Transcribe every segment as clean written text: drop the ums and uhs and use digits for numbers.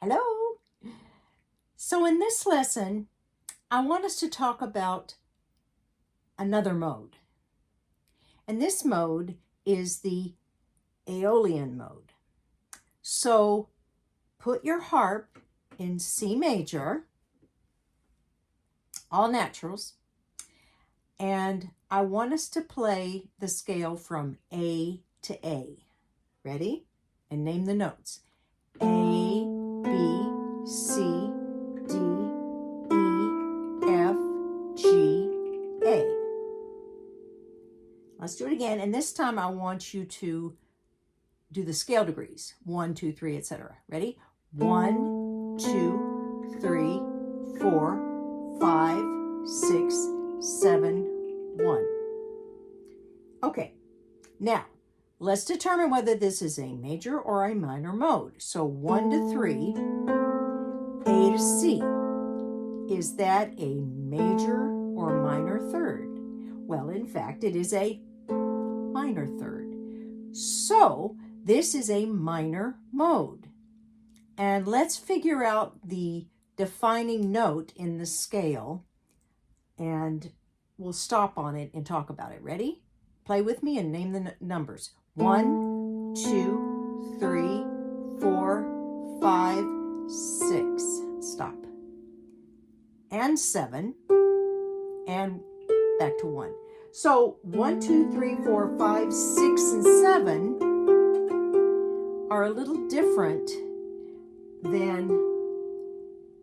Hello. So in this lesson, I want us to talk about another mode. And this mode is the Aeolian mode. So put your harp in C major, all naturals, and I want us to play the scale from A to A. Ready? And name the notes. A, B, C, D, E, F, G, A. Let's do it again. And this time I want you to do the scale degrees. 1, 2, 3, etc. Ready? 1, 2, 3, 4, 5, 6, 7, 1. Okay. Now, let's determine whether this is a major or a minor mode. So 1 to 3, A to C. Is that a major or minor third? Well, in fact, it is a minor third. So this is a minor mode. And let's figure out the defining note in the scale, and we'll stop on it and talk about it. Ready? Play with me and name the numbers. 1, 2, 3, 4, 5, 6. Stop. And 7. And back to 1. So 1, 2, 3, 4, 5, 6, and 7 are a little different than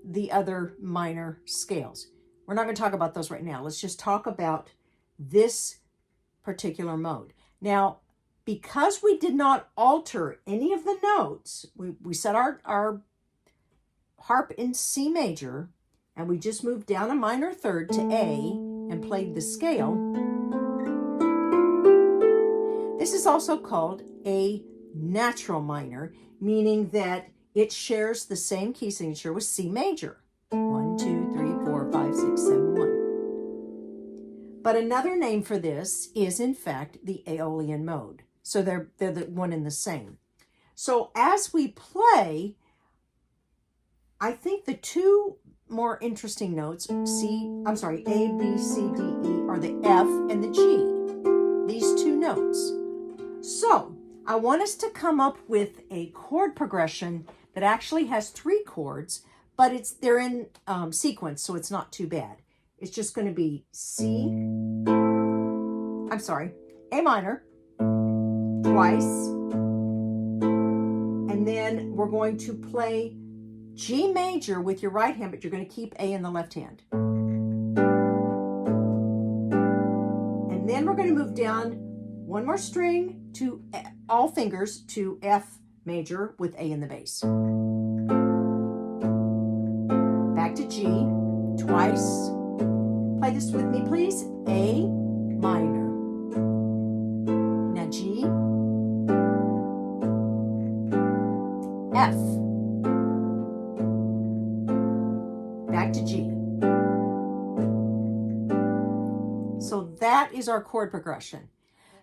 the other minor scales. We're not going to talk about those right now. Let's just talk about this particular mode. Now, because we did not alter any of the notes, we set our harp in C major, and we just moved down a minor third to A and played the scale. This is also called a natural minor, meaning that it shares the same key signature with C major. 1, 2, 3, 4, 5, 6, 7, 1. But another name for this is, in fact, the Aeolian mode. So they're the one and the same. So as we play, I think the two more interesting notes, A, B, C, D, E, are the F and the G. These two notes. So I want us to come up with a chord progression that actually has 3 chords, but they're in sequence, so it's not too bad. It's just going to be A minor twice, and then we're going to play G major with your right hand, but you're going to keep A in the left hand. And then we're going to move down one more string to all fingers to F major with A in the bass. Back to G twice. Play this with me, please. A minor. Now G, F, back to G. So that is our chord progression.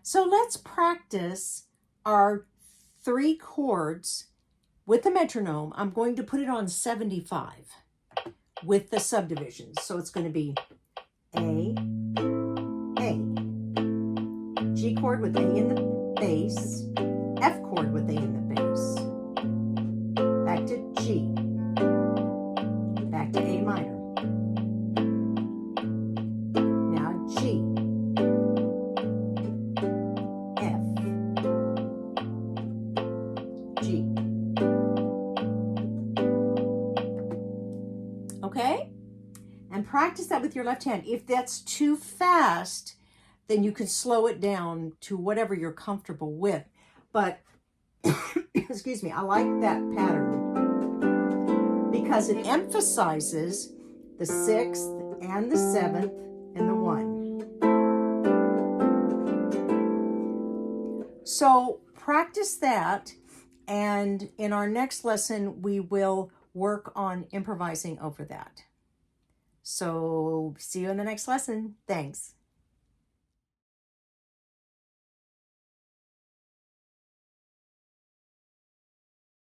So let's practice our 3 chords with the metronome. I'm going to put it on 75 with the subdivisions. So it's going to be A, G chord with A in the bass, F chord with A in the bass, back to G, back to A minor, now G, F, G. Okay? And practice that with your left hand. If that's too fast, then you can slow it down to whatever you're comfortable with. But, excuse me, I like that pattern because it emphasizes the 6th and the 7th and the 1. So practice that, and in our next lesson, we will work on improvising over that. So see you in the next lesson. Thanks.